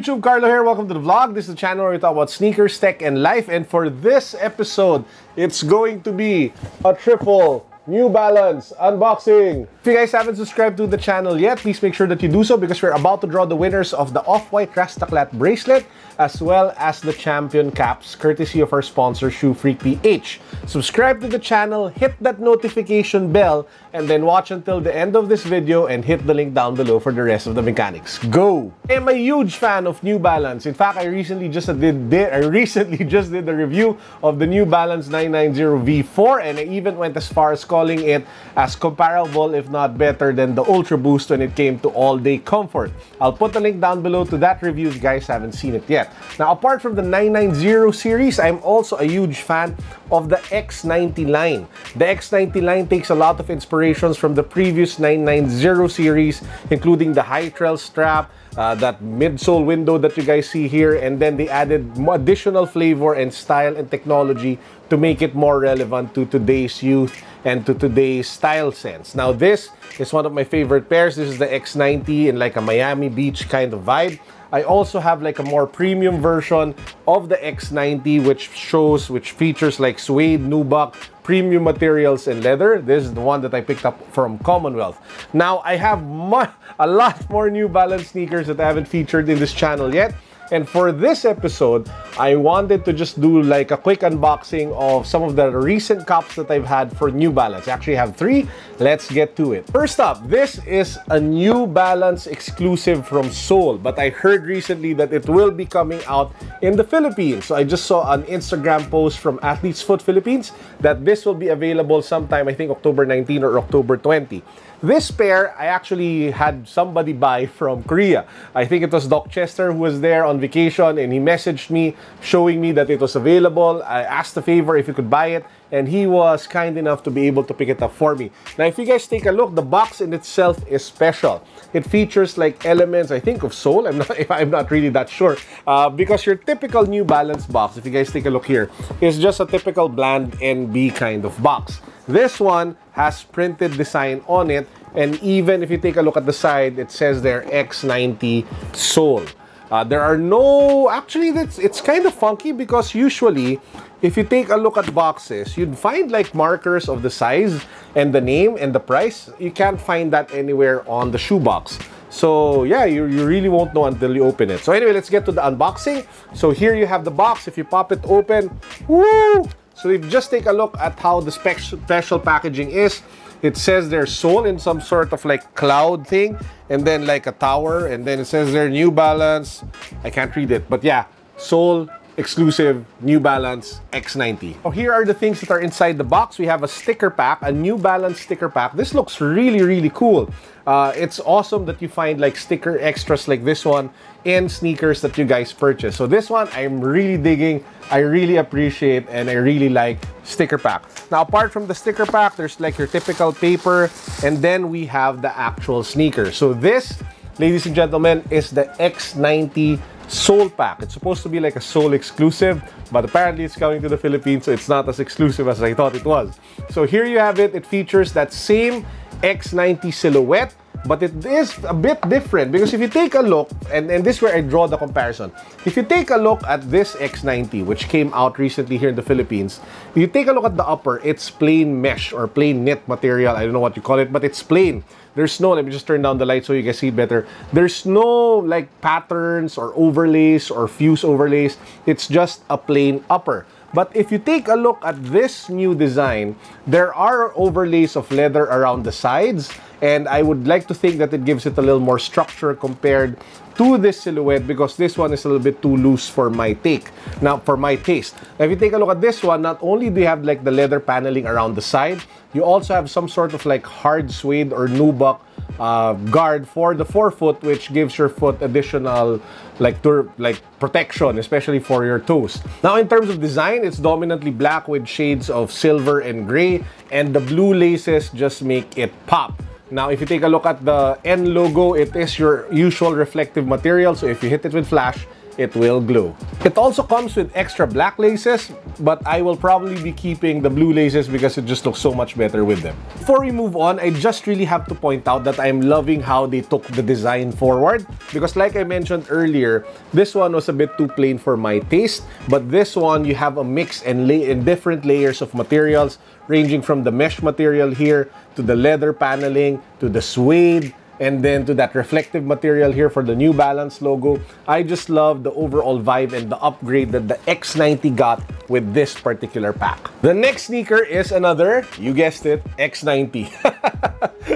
YouTube? Carlo here. Welcome to the vlog. This is the channel where we talk about sneakers, tech, and life. And for this episode, it's going to be a triple New Balance unboxing. If you guys haven't subscribed to the channel yet, please make sure that you do so because we're about to draw the winners of the Off-White Rastaclat bracelet as well as the Champion caps courtesy of our sponsor Shoe Freak PH. Subscribe to the channel, hit that notification bell, and then watch until the end of this video and hit the link down below for the rest of the mechanics. Go! I'm a huge fan of New Balance. In fact, I recently just did a review of the New Balance 990 V4, and I even went as far as calling it as comparable, if not better, than the Ultra Boost when it came to all-day comfort. I'll put the link down below to that review if you guys haven't seen it yet. Now, apart from the 990 series, I'm also a huge fan of the X90 line. The X90 line takes a lot of inspirations from the previous 990 series, including the high trail strap, that midsole window that you guys see here, and then they added additional flavor and style and technology to make it more relevant to today's youth and to today's style sense. Now, this is one of my favorite pairs. This is the X90 in like a Miami Beach kind of vibe. I also have like a more premium version of the X90 which features like suede, nubuck, premium materials, and leather. This is the one that I picked up from Commonwealth. Now, I have a lot more New Balance sneakers that I haven't featured in this channel yet. And for this episode, I wanted to just do like a quick unboxing of some of the recent cups that I've had for New Balance. I actually have 3. Let's get to it. First up, this is a New Balance exclusive from Seoul, but I heard recently that it will be coming out in the Philippines. So I just saw an Instagram post from Athlete's Foot Philippines that this will be available sometime, I think October 19 or October 20. This pair, I actually had somebody buy from Korea. I think it was Doc Chester who was there on vacation, and he messaged me showing me that it was available. I asked a favor if he could buy it, and he was kind enough to be able to pick it up for me. Now, if you guys take a look, the box in itself is special. It features like elements, I think, of Soul. I'm not really that sure. Because your typical New Balance box, if you guys take a look here, is just a typical bland NB kind of box. This one has printed design on it, and even if you take a look at the side, it says there X90 Soul. There are no... Actually, it's kind of funky because usually, if you take a look at boxes, you'd find like markers of the size and the name and the price. You can't find that anywhere on the shoebox. So yeah, you really won't know until you open it. So anyway, let's get to the unboxing. So here you have the box. If you pop it open, woo! So if you just take a look at how the special packaging is, it says there's Soul in some sort of like cloud thing, and then like a tower, and then it says there New Balance. I can't read it, but yeah, Soul exclusive New Balance X90. So here are the things that are inside the box. We have a sticker pack, a New Balance sticker pack. This looks really cool. It's awesome that you find like sticker extras like this one in sneakers that you guys purchase. So this one I'm really digging. I really appreciate and I really like sticker pack. Now, apart from the sticker pack, there's like your typical paper, and then we have the actual sneaker. So this, ladies and gentlemen, is the X90 Soul Pack. It's supposed to be like a Soul exclusive, but apparently it's coming to the Philippines, so it's not as exclusive as I thought it was. So here you have it. It features that same X90 silhouette, but it is a bit different because if you take a look, and this is where I draw the comparison. If you take a look at this X90, which came out recently here in the Philippines, if you take a look at the upper, it's plain mesh or plain knit material. I don't know what you call it, but it's plain. There's no, let me just turn down the light so you can see it better. There's no like patterns or overlays or fuse overlays. It's just a plain upper. But if you take a look at this new design, there are overlays of leather around the sides, and I would like to think that it gives it a little more structure compared to this silhouette because this one is a little bit too loose for my taste. Now, if you take a look at this one, not only do you have like the leather paneling around the side, you also have some sort of like hard suede or nubuck guard for the forefoot, which gives your foot additional like protection, especially for your toes. Now, in terms of design, it's dominantly black with shades of silver and gray, and the blue laces just make it pop. Now, if you take a look at the N logo, it is your usual reflective material, so if you hit it with flash, it will glow. It also comes with extra black laces, but I will probably be keeping the blue laces because it just looks so much better with them. Before we move on, I just really have to point out that I'm loving how they took the design forward, because like I mentioned earlier, this one was a bit too plain for my taste, but this one you have a mix and different layers of materials, ranging from the mesh material here to the leather paneling to the suede, and then to that reflective material here for the New Balance logo. I just love the overall vibe and the upgrade that the X90 got with this particular pack. The next sneaker is another, you guessed it, X90.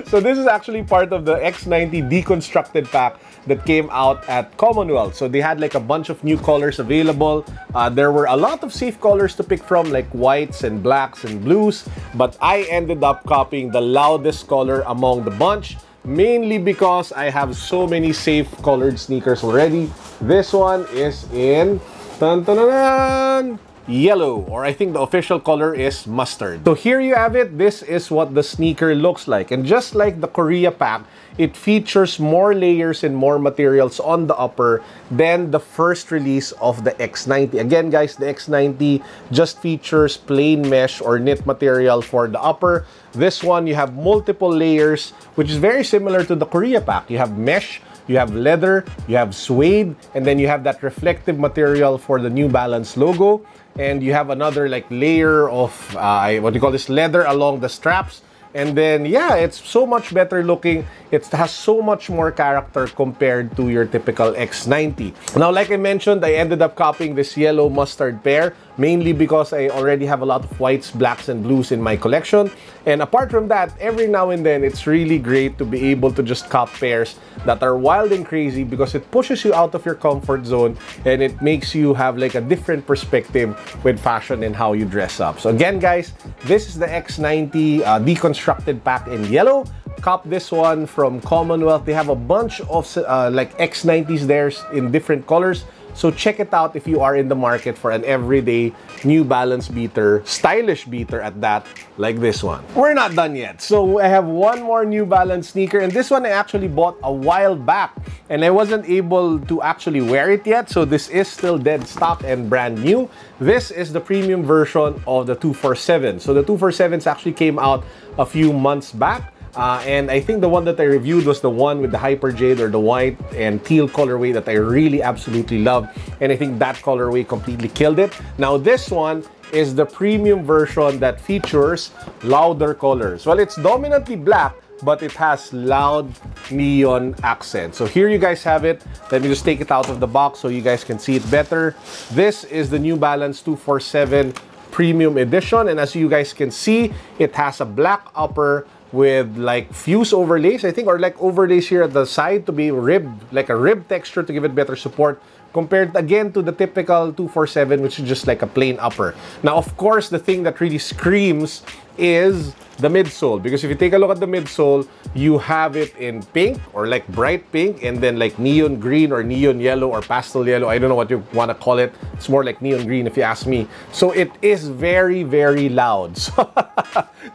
So this is actually part of the X90 Deconstructed pack that came out at Commonwealth. So they had like a bunch of new colors available. There were a lot of safe colors to pick from, like whites and blacks and blues, but I ended up copying the loudest color among the bunch, mainly because I have so many safe colored sneakers already. This one is in yellow, or I think the official color is mustard. So here you have it. This is what the sneaker looks like. And just like the Korea pack, it features more layers and more materials on the upper than the first release of the X90. Again, guys, the X90 just features plain mesh or knit material for the upper. This one, you have multiple layers, which is very similar to the Korea pack. You have mesh, you have leather, you have suede, and then you have that reflective material for the New Balance logo. And you have another like layer of, what do you call this, leather along the straps. And then, yeah, it's so much better looking. It has so much more character compared to your typical X90. Now, like I mentioned, I ended up copying this yellow mustard pair, mainly because I already have a lot of whites, blacks, and blues in my collection. And apart from that, every now and then, it's really great to be able to just cop pairs that are wild and crazy, because it pushes you out of your comfort zone and it makes you have like a different perspective with fashion and how you dress up. So again, guys, this is the X90 Deconstructed pack in yellow. Cop this one from Commonwealth. They have a bunch of like X90s there in different colors. So check it out if you are in the market for an everyday New Balance beater, stylish beater at that, like this one. We're not done yet. So I have one more New Balance sneaker, and this one I actually bought a while back and I wasn't able to actually wear it yet. So this is still dead stock and brand new. This is the premium version of the 247. So the 247s actually came out a few months back. And I think the one that I reviewed was the one with the Hyper Jade, or the white and teal colorway that I really absolutely love. And I think that colorway completely killed it. Now this one is the premium version that features louder colors. Well, it's dominantly black, but it has loud neon accents. So here you guys have it. Let me just take it out of the box so you guys can see it better. This is the New Balance 247 Premium Edition. And as you guys can see, it has a black upper with like fuse overlays, I think, or like overlays here at the side to be ribbed, like a rib texture to give it better support, compared again to the typical 247, which is just like a plain upper. Now, of course, the thing that really screams is the midsole, because if you take a look at the midsole, you have it in pink, or like bright pink, and then like neon green or neon yellow or pastel yellow. I don't know what you want to call it. It's more like neon green if you ask me. So it is very, very loud.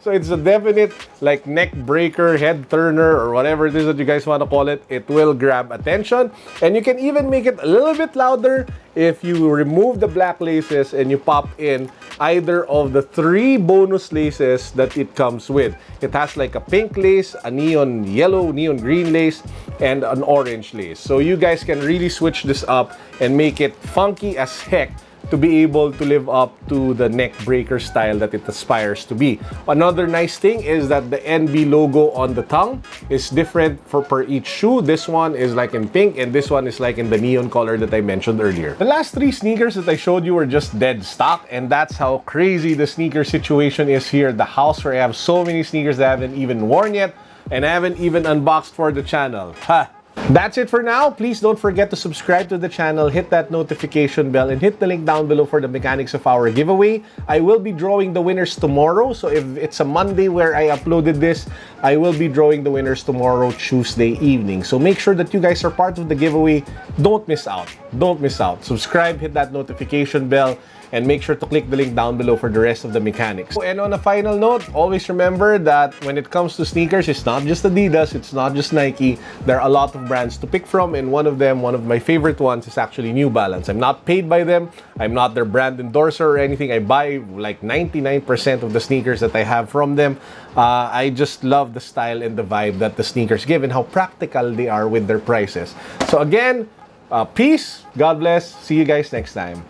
So it's a definite like neck breaker, head turner, or whatever it is that you guys want to call it. It will grab attention, and you can even make it a little bit louder if you remove the black laces and you pop in either of the 3 bonus laces that it comes with. It has like a pink lace, a neon yellow, neon green lace, and an orange lace. So you guys can really switch this up and make it funky as heck to be able to live up to the neck breaker style that it aspires to be. Another nice thing is that the NB logo on the tongue is different per each shoe. This one is like in pink, and this one is like in the neon color that I mentioned earlier. The last 3 sneakers that I showed you were just dead stock, and that's how crazy the sneaker situation is here at the house, where I have so many sneakers that I haven't even worn yet, and I haven't even unboxed for the channel. Ha! That's it for now. Please don't forget to subscribe to the channel, hit that notification bell, and hit the link down below for the mechanics of our giveaway. I will be drawing the winners tomorrow. So if it's a Monday where I uploaded this, I will be drawing the winners tomorrow, Tuesday evening. So make sure that you guys are part of the giveaway. Don't miss out. Don't miss out. Subscribe, hit that notification bell, and make sure to click the link down below for the rest of the mechanics. And on a final note, always remember that when it comes to sneakers, it's not just Adidas, it's not just Nike. There are a lot of brands to pick from, and one of them, one of my favorite ones, is actually New Balance. I'm not paid by them, I'm not their brand endorser or anything. I buy like 99% of the sneakers that I have from them. I just love the style and the vibe that the sneakers give and how practical they are with their prices. So again, peace, God bless, see you guys next time.